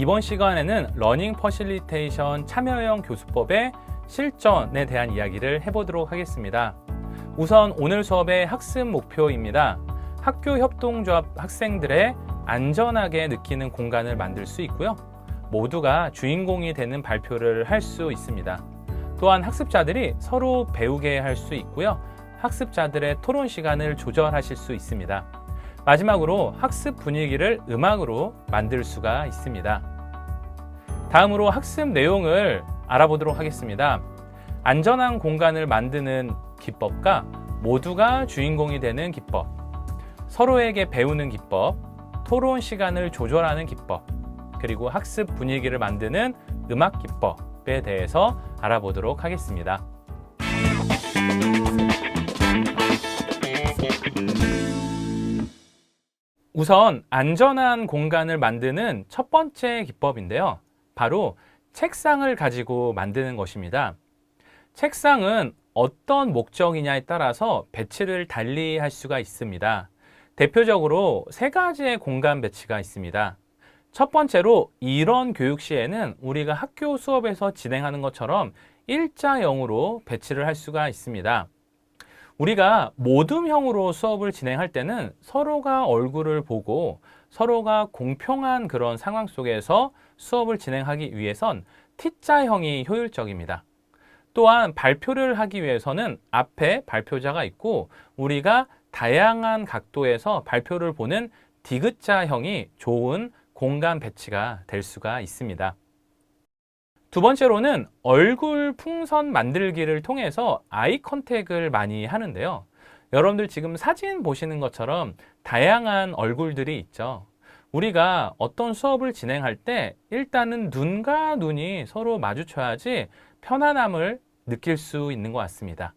이번 시간에는 러닝 퍼실리테이션 참여형 교수법의 실전에 대한 이야기를 해보도록 하겠습니다. 우선 오늘 수업의 학습 목표입니다. 학교 협동조합 학생들의 안전하게 느끼는 공간을 만들 수 있고요. 모두가 주인공이 되는 발표를 할 수 있습니다. 또한 학습자들이 서로 배우게 할 수 있고요. 학습자들의 토론 시간을 조절하실 수 있습니다. 마지막으로 학습 분위기를 음악으로 만들 수가 있습니다. 다음으로 학습 내용을 알아보도록 하겠습니다. 안전한 공간을 만드는 기법과 모두가 주인공이 되는 기법, 서로에게 배우는 기법, 토론 시간을 조절하는 기법, 그리고 학습 분위기를 만드는 음악 기법에 대해서 알아보도록 하겠습니다. 우선 안전한 공간을 만드는 첫 번째 기법인데요. 바로 책상을 가지고 만드는 것입니다. 책상은 어떤 목적이냐에 따라서 배치를 달리 할 수가 있습니다. 대표적으로 세 가지의 공간 배치가 있습니다. 첫 번째로 이런 교육 시에는 우리가 학교 수업에서 진행하는 것처럼 일자형으로 배치를 할 수가 있습니다. 우리가 모둠형으로 수업을 진행할 때는 서로가 얼굴을 보고 서로가 공평한 그런 상황 속에서 수업을 진행하기 위해선 T자형이 효율적입니다. 또한 발표를 하기 위해서는 앞에 발표자가 있고 우리가 다양한 각도에서 발표를 보는 디귿자형이 좋은 공간 배치가 될 수가 있습니다. 두 번째로는 얼굴 풍선 만들기를 통해서 아이 컨택을 많이 하는데요. 여러분들 지금 사진 보시는 것처럼 다양한 얼굴들이 있죠. 우리가 어떤 수업을 진행할 때 일단은 눈과 눈이 서로 마주쳐야지 편안함을 느낄 수 있는 것 같습니다.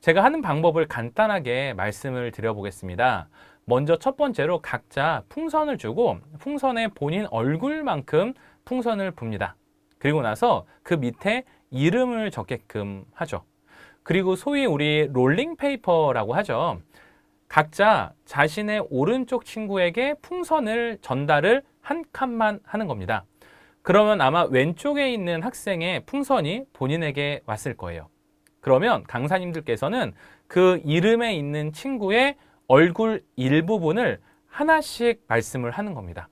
제가 하는 방법을 간단하게 말씀을 드려보겠습니다. 먼저 첫 번째로 각자 풍선을 주고 풍선에 본인 얼굴만큼 풍선을 붑니다. 그리고 나서 그 밑에 이름을 적게끔 하죠. 그리고 소위 우리 롤링 페이퍼라고 하죠. 각자 자신의 오른쪽 친구에게 풍선을 전달을 한 칸만 하는 겁니다. 그러면 아마 왼쪽에 있는 학생의 풍선이 본인에게 왔을 거예요. 그러면 강사님들께서는 그 이름에 있는 친구의 얼굴 일부분을 하나씩 말씀을 하는 겁니다.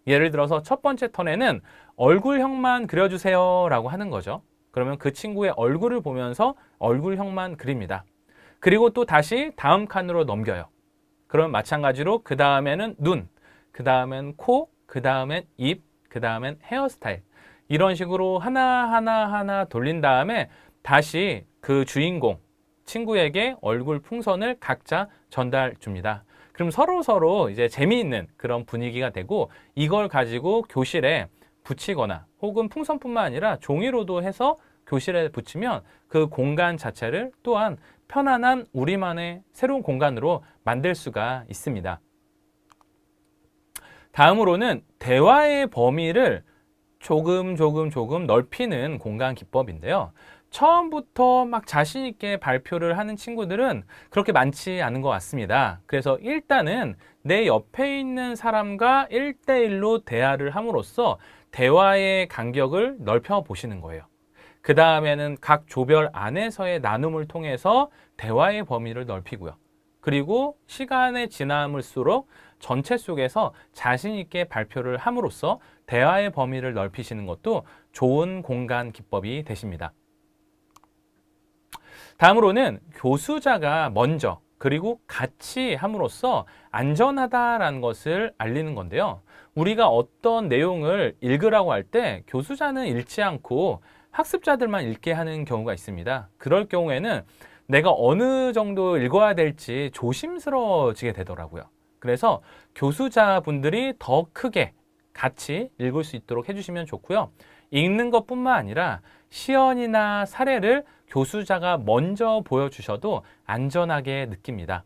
예를 들어서 첫 번째 턴에는 얼굴형만 그려주세요 라고 하는 거죠. 그러면 그 친구의 얼굴을 보면서 얼굴형만 그립니다. 그리고 또 다시 다음 칸으로 넘겨요. 그럼 마찬가지로 그 다음에는 눈, 그 다음엔 코, 그 다음엔 입, 그 다음엔 헤어스타일, 이런 식으로 하나 돌린 다음에 다시 그 주인공 친구에게 얼굴 풍선을 각자 전달 줍니다. 그럼 서로 이제 재미있는 그런 분위기가 되고 이걸 가지고 교실에 붙이거나 혹은 풍선뿐만 아니라 종이로도 해서 교실에 붙이면 그 공간 자체를 또한 편안한 우리만의 새로운 공간으로 만들 수가 있습니다. 다음으로는 대화의 범위를 조금 넓히는 공간 기법인데요. 처음부터 막 자신 있게 발표를 하는 친구들은 그렇게 많지 않은 것 같습니다. 그래서 일단은 내 옆에 있는 사람과 1대1로 대화를 함으로써 대화의 간격을 넓혀 보시는 거예요. 그 다음에는 각 조별 안에서의 나눔을 통해서 대화의 범위를 넓히고요. 그리고 시간이 지남을수록 전체 속에서 자신 있게 발표를 함으로써 대화의 범위를 넓히시는 것도 좋은 공간 기법이 되십니다. 다음으로는 교수자가 먼저 그리고 같이 함으로써 안전하다라는 것을 알리는 건데요. 우리가 어떤 내용을 읽으라고 할 때 교수자는 읽지 않고 학습자들만 읽게 하는 경우가 있습니다. 그럴 경우에는 내가 어느 정도 읽어야 될지 조심스러워지게 되더라고요. 그래서 교수자분들이 더 크게 같이 읽을 수 있도록 해주시면 좋고요. 읽는 것뿐만 아니라 시연이나 사례를 교수자가 먼저 보여주셔도 안전하게 느낍니다.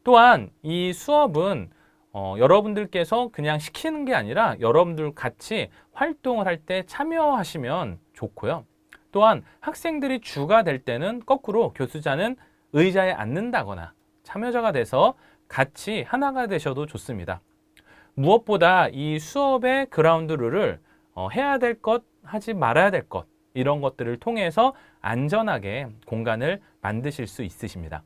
또한 이 수업은 여러분들께서 그냥 시키는 게 아니라 여러분들 같이 활동을 할 때 참여하시면 좋고요. 또한 학생들이 주가 될 때는 거꾸로 교수자는 의자에 앉는다거나 참여자가 돼서 같이 하나가 되셔도 좋습니다. 무엇보다 이 수업의 그라운드 룰을 해야 될 것, 하지 말아야 될 것, 이런 것들을 통해서 안전하게 공간을 만드실 수 있으십니다.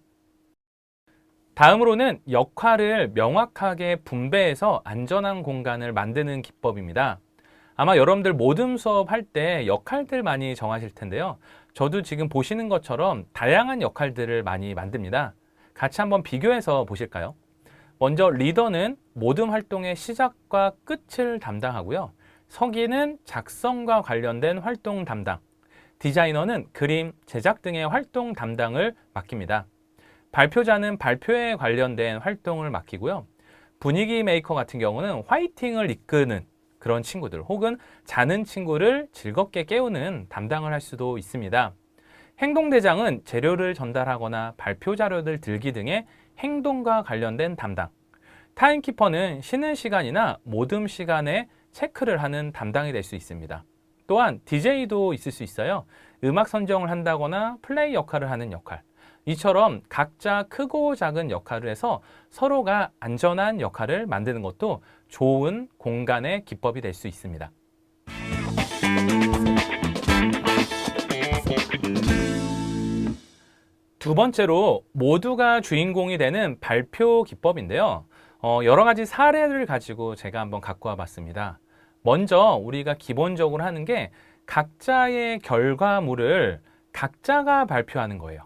다음으로는 역할을 명확하게 분배해서 안전한 공간을 만드는 기법입니다. 아마 여러분들 모든 수업 할 때 역할들 많이 정하실 텐데요. 저도 지금 보시는 것처럼 다양한 역할들을 많이 만듭니다. 같이 한번 비교해서 보실까요? 먼저 리더는 모든 활동의 시작과 끝을 담당하고요. 서기는 작성과 관련된 활동 담당, 디자이너는 그림, 제작 등의 활동 담당을 맡깁니다. 발표자는 발표에 관련된 활동을 맡기고요. 분위기 메이커 같은 경우는 화이팅을 이끄는 그런 친구들 혹은 자는 친구를 즐겁게 깨우는 담당을 할 수도 있습니다. 행동대장은 재료를 전달하거나 발표 자료를 들기 등의 행동과 관련된 담당. 타임키퍼는 쉬는 시간이나 모듬 시간에 체크를 하는 담당이 될 수 있습니다. 또한 DJ도 있을 수 있어요. 음악 선정을 한다거나 플레이 역할을 하는 역할. 이처럼 각자 크고 작은 역할을 해서 서로가 안전한 역할을 만드는 것도 좋은 공간의 기법이 될 수 있습니다. 두 번째로 모두가 주인공이 되는 발표 기법인데요. 여러 가지 사례를 가지고 제가 한번 갖고 와봤습니다. 먼저 우리가 기본적으로 하는 게 각자의 결과물을 각자가 발표하는 거예요.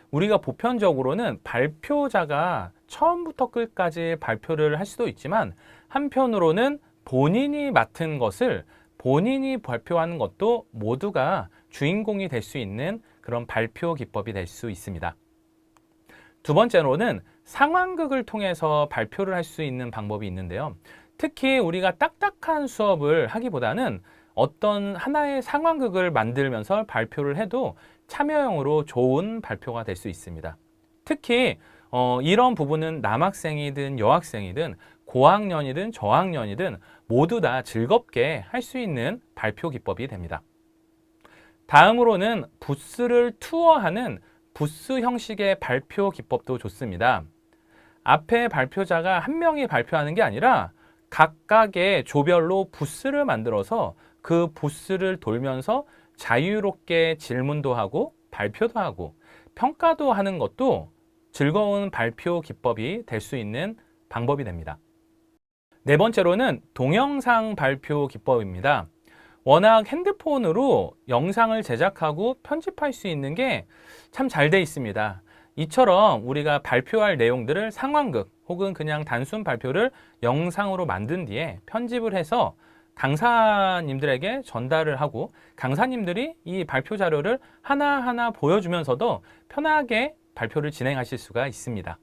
우리가 보편적으로는 발표자가 처음부터 끝까지 발표를 할 수도 있지만 한편으로는 본인이 맡은 것을 본인이 발표하는 것도 모두가 주인공이 될 수 있는 그런 발표 기법이 될 수 있습니다. 두 번째로는 상황극을 통해서 발표를 할 수 있는 방법이 있는데요. 특히 우리가 딱딱한 수업을 하기보다는 어떤 하나의 상황극을 만들면서 발표를 해도 참여형으로 좋은 발표가 될 수 있습니다. 특히 이런 부분은 남학생이든 여학생이든 고학년이든 저학년이든 모두 다 즐겁게 할 수 있는 발표 기법이 됩니다. 다음으로는 부스를 투어하는 부스 형식의 발표 기법도 좋습니다. 앞에 발표자가 한 명이 발표하는 게 아니라 각각의 조별로 부스를 만들어서 그 부스를 돌면서 자유롭게 질문도 하고 발표도 하고 평가도 하는 것도 즐거운 발표 기법이 될 수 있는 방법이 됩니다. 네 번째로는 동영상 발표 기법입니다. 워낙 핸드폰으로 영상을 제작하고 편집할 수 있는 게 참 잘 돼 있습니다. 이처럼 우리가 발표할 내용들을 상황극 혹은 그냥 단순 발표를 영상으로 만든 뒤에 편집을 해서 강사님들에게 전달을 하고 강사님들이 이 발표 자료를 하나하나 보여주면서도 편하게 발표를 진행하실 수가 있습니다.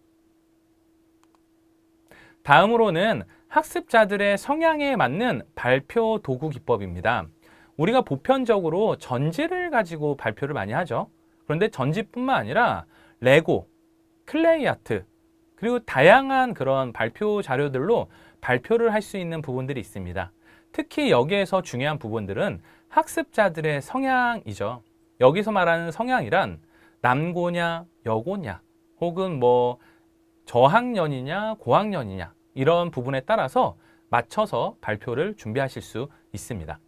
다음으로는 학습자들의 성향에 맞는 발표 도구 기법입니다. 우리가 보편적으로 전지를 가지고 발표를 많이 하죠. 그런데 전지뿐만 아니라 레고, 클레이 아트, 그리고 다양한 그런 발표 자료들로 발표를 할 수 있는 부분들이 있습니다. 특히 여기에서 중요한 부분들은 학습자들의 성향이죠. 여기서 말하는 성향이란 남고냐, 여고냐, 혹은 뭐 저학년이냐, 고학년이냐 이런 부분에 따라서 맞춰서 발표를 준비하실 수 있습니다.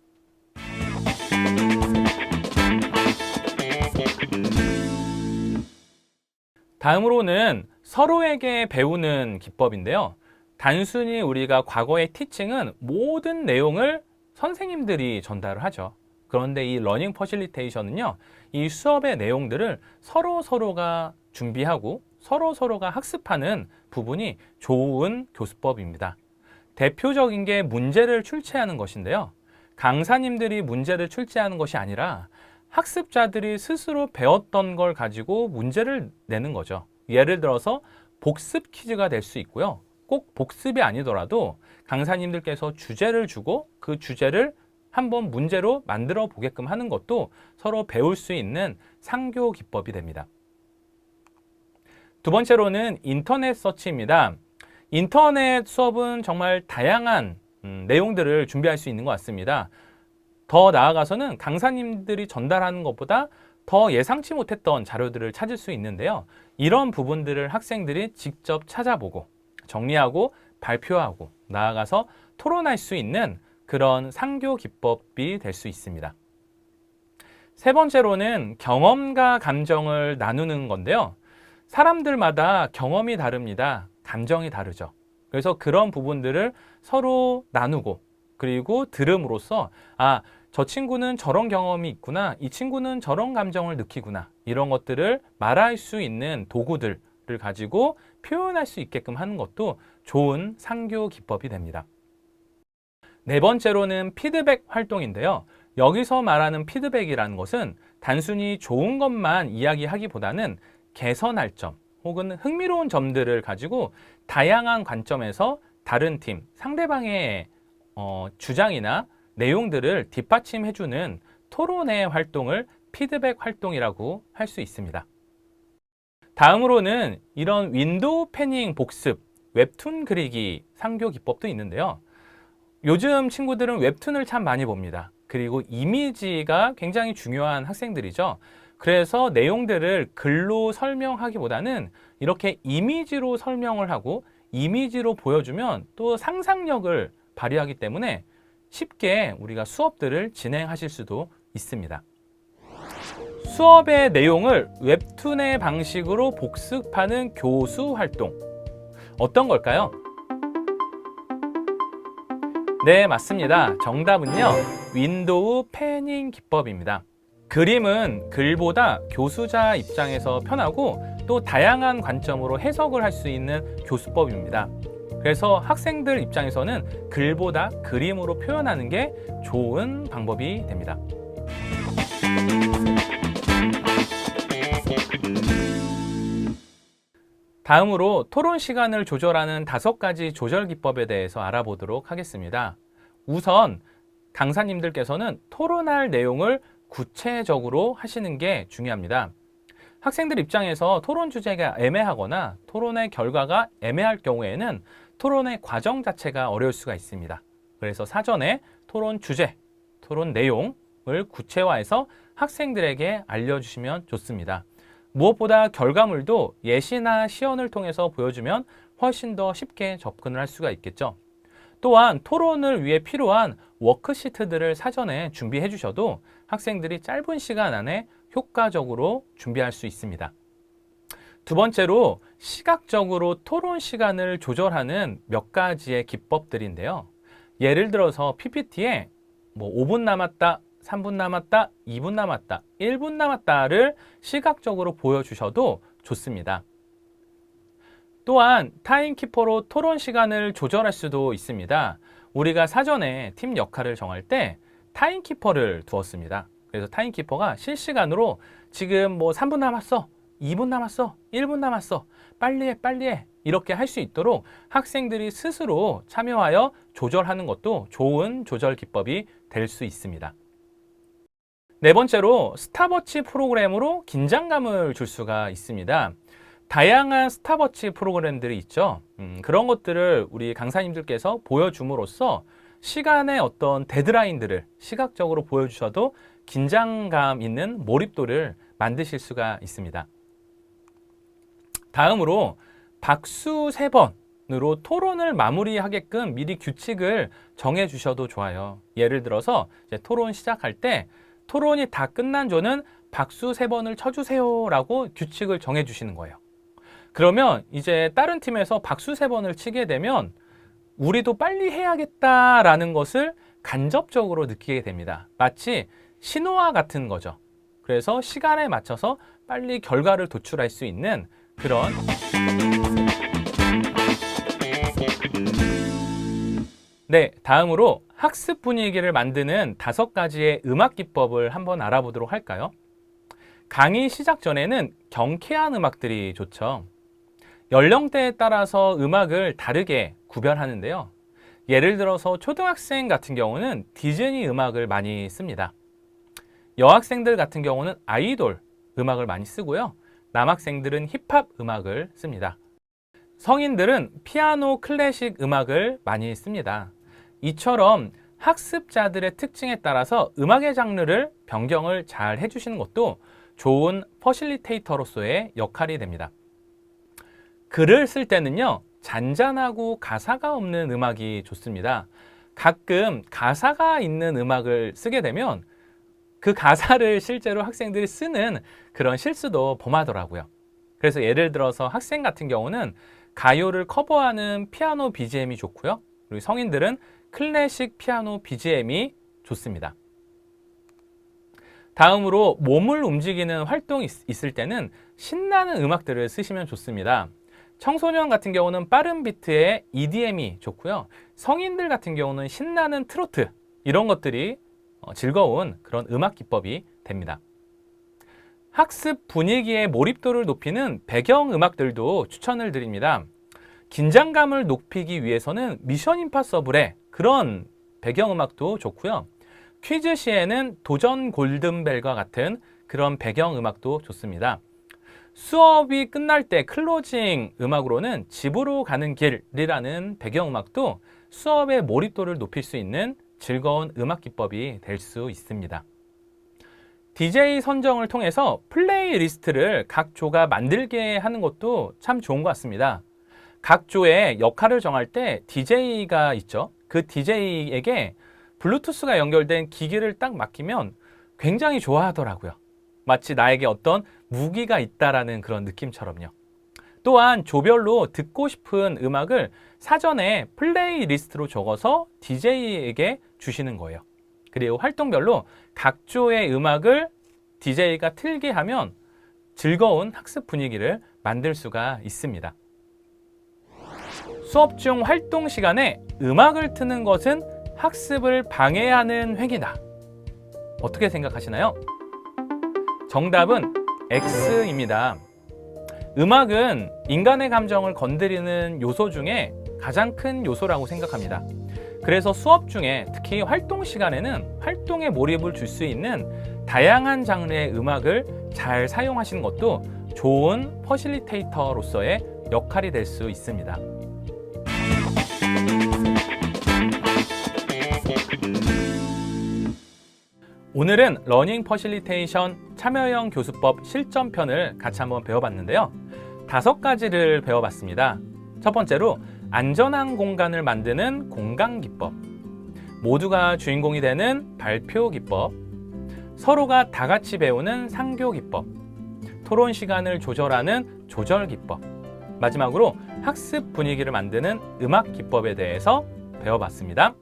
다음으로는 서로에게 배우는 기법인데요. 단순히 우리가 과거의 티칭은 모든 내용을 선생님들이 전달을 하죠. 그런데 이 러닝 퍼실리테이션은요, 이 수업의 내용들을 서로가 준비하고 서로가 학습하는 부분이 좋은 교수법입니다. 대표적인 게 문제를 출제하는 것인데요. 강사님들이 문제를 출제하는 것이 아니라 학습자들이 스스로 배웠던 걸 가지고 문제를 내는 거죠. 예를 들어서 복습 퀴즈가 될 수 있고요. 꼭 복습이 아니더라도 강사님들께서 주제를 주고 그 주제를 한번 문제로 만들어 보게끔 하는 것도 서로 배울 수 있는 상교 기법이 됩니다. 두 번째로는 인터넷 서치입니다. 인터넷 수업은 정말 다양한 내용들을 준비할 수 있는 것 같습니다. 더 나아가서는 강사님들이 전달하는 것보다 더 예상치 못했던 자료들을 찾을 수 있는데요. 이런 부분들을 학생들이 직접 찾아보고 정리하고 발표하고 나아가서 토론할 수 있는 그런 상교 기법이 될 수 있습니다. 세 번째로는 경험과 감정을 나누는 건데요. 사람들마다 경험이 다릅니다. 감정이 다르죠. 그래서 그런 부분들을 서로 나누고 그리고 들음으로써 저 친구는 저런 경험이 있구나. 이 친구는 저런 감정을 느끼구나. 이런 것들을 말할 수 있는 도구들을 가지고 표현할 수 있게끔 하는 것도 좋은 상교 기법이 됩니다. 네 번째로는 피드백 활동인데요. 여기서 말하는 피드백이라는 것은 단순히 좋은 것만 이야기하기보다는 개선할 점 혹은 흥미로운 점들을 가지고 다양한 관점에서 다른 팀, 상대방의 주장이나 내용들을 뒷받침해주는 토론의 활동을 피드백 활동이라고 할 수 있습니다. 다음으로는 이런 윈도우 패닝 복습, 웹툰 그리기 상교 기법도 있는데요. 요즘 친구들은 웹툰을 참 많이 봅니다. 그리고 이미지가 굉장히 중요한 학생들이죠. 그래서 내용들을 글로 설명하기보다는 이렇게 이미지로 설명을 하고 이미지로 보여주면 또 상상력을 발휘하기 때문에 쉽게 우리가 수업들을 진행하실 수도 있습니다. 수업의 내용을 웹툰의 방식으로 복습하는 교수 활동. 어떤 걸까요? 네, 맞습니다. 정답은요, 윈도우 패닝 기법입니다. 그림은 글보다 교수자 입장에서 편하고 또 다양한 관점으로 해석을 할 수 있는 교수법입니다. 그래서 학생들 입장에서는 글보다 그림으로 표현하는 게 좋은 방법이 됩니다. 다음으로 토론 시간을 조절하는 5가지 조절 기법에 대해서 알아보도록 하겠습니다. 우선 강사님들께서는 토론할 내용을 구체적으로 하시는 게 중요합니다. 학생들 입장에서 토론 주제가 애매하거나 토론의 결과가 애매할 경우에는 토론의 과정 자체가 어려울 수가 있습니다. 그래서 사전에 토론 주제, 토론 내용을 구체화해서 학생들에게 알려주시면 좋습니다. 무엇보다 결과물도 예시나 시연을 통해서 보여주면 훨씬 더 쉽게 접근을 할 수가 있겠죠. 또한 토론을 위해 필요한 워크시트들을 사전에 준비해 주셔도 학생들이 짧은 시간 안에 효과적으로 준비할 수 있습니다. 두 번째로 시각적으로 토론 시간을 조절하는 몇 가지의 기법들인데요. 예를 들어서 PPT에 5분 남았다, 3분 남았다, 2분 남았다, 1분 남았다를 시각적으로 보여주셔도 좋습니다. 또한 타임키퍼로 토론 시간을 조절할 수도 있습니다. 우리가 사전에 팀 역할을 정할 때 타임키퍼를 두었습니다. 그래서 타임키퍼가 실시간으로 지금 3분 남았어, 2분 남았어, 1분 남았어, 빨리 해, 빨리 해, 이렇게 할 수 있도록 학생들이 스스로 참여하여 조절하는 것도 좋은 조절 기법이 될 수 있습니다. 네 번째로 스탑워치 프로그램으로 긴장감을 줄 수가 있습니다. 다양한 스탑워치 프로그램들이 있죠. 그런 것들을 우리 강사님들께서 보여줌으로써 시간의 어떤 데드라인들을 시각적으로 보여주셔도 긴장감 있는 몰입도를 만드실 수가 있습니다. 다음으로 박수 3번으로 토론을 마무리하게끔 미리 규칙을 정해 주셔도 좋아요. 예를 들어서 이제 토론 시작할 때 토론이 다 끝난 조는 박수 3번을 쳐주세요 라고 규칙을 정해 주시는 거예요. 그러면 이제 다른 팀에서 박수 3번을 치게 되면 우리도 빨리 해야겠다라는 것을 간접적으로 느끼게 됩니다. 마치 신호와 같은 거죠. 그래서 시간에 맞춰서 빨리 결과를 도출할 수 있는 그런 네, 다음으로 학습 분위기를 만드는 5가지의 음악 기법을 한번 알아보도록 할까요? 강의 시작 전에는 경쾌한 음악들이 좋죠. 연령대에 따라서 음악을 다르게 구별하는데요. 예를 들어서 초등학생 같은 경우는 디즈니 음악을 많이 씁니다. 여학생들 같은 경우는 아이돌 음악을 많이 쓰고요. 남학생들은 힙합 음악을 씁니다. 성인들은 피아노 클래식 음악을 많이 씁니다. 이처럼 학습자들의 특징에 따라서 음악의 장르를 변경을 잘 해주시는 것도 좋은 퍼실리테이터로서의 역할이 됩니다. 글을 쓸 때는요, 잔잔하고 가사가 없는 음악이 좋습니다. 가끔 가사가 있는 음악을 쓰게 되면 그 가사를 실제로 학생들이 쓰는 그런 실수도 범하더라고요. 그래서 예를 들어서 학생 같은 경우는 가요를 커버하는 피아노 BGM이 좋고요. 그리고 성인들은 클래식 피아노 BGM이 좋습니다. 다음으로 몸을 움직이는 활동이 있을 때는 신나는 음악들을 쓰시면 좋습니다. 청소년 같은 경우는 빠른 비트의 EDM이 좋고요. 성인들 같은 경우는 신나는 트로트, 이런 것들이 즐거운 그런 음악 기법이 됩니다. 학습 분위기의 몰입도를 높이는 배경 음악들도 추천을 드립니다. 긴장감을 높이기 위해서는 미션 임파서블의 그런 배경 음악도 좋고요. 퀴즈 시에는 도전 골든벨과 같은 그런 배경 음악도 좋습니다. 수업이 끝날 때 클로징 음악으로는 집으로 가는 길이라는 배경 음악도 수업의 몰입도를 높일 수 있는 즐거운 음악 기법이 될 수 있습니다. DJ 선정을 통해서 플레이리스트를 각 조가 만들게 하는 것도 참 좋은 것 같습니다. 각 조의 역할을 정할 때 DJ가 있죠. 그 DJ에게 블루투스가 연결된 기기를 딱 맡기면 굉장히 좋아하더라고요. 마치 나에게 어떤 무기가 있다라는 그런 느낌처럼요. 또한 조별로 듣고 싶은 음악을 사전에 플레이리스트로 적어서 DJ에게 주시는 거예요. 그리고 활동별로 각 조의 음악을 DJ가 틀게 하면 즐거운 학습 분위기를 만들 수가 있습니다. 수업 중 활동 시간에 음악을 트는 것은 학습을 방해하는 행위다. 어떻게 생각하시나요? 정답은 X입니다. 음악은 인간의 감정을 건드리는 요소 중에 가장 큰 요소라고 생각합니다. 그래서 수업 중에 특히 활동 시간에는 활동에 몰입을 줄 수 있는 다양한 장르의 음악을 잘 사용하시는 것도 좋은 퍼실리테이터로서의 역할이 될 수 있습니다. 오늘은 러닝 퍼실리테이션 참여형 교수법 실전편을 같이 한번 배워봤는데요. 5가지를 배워봤습니다. 첫 번째로 안전한 공간을 만드는 공강 기법, 모두가 주인공이 되는 발표 기법, 서로가 다 같이 배우는 상교 기법, 토론 시간을 조절하는 조절 기법, 마지막으로 학습 분위기를 만드는 음악 기법에 대해서 배워봤습니다.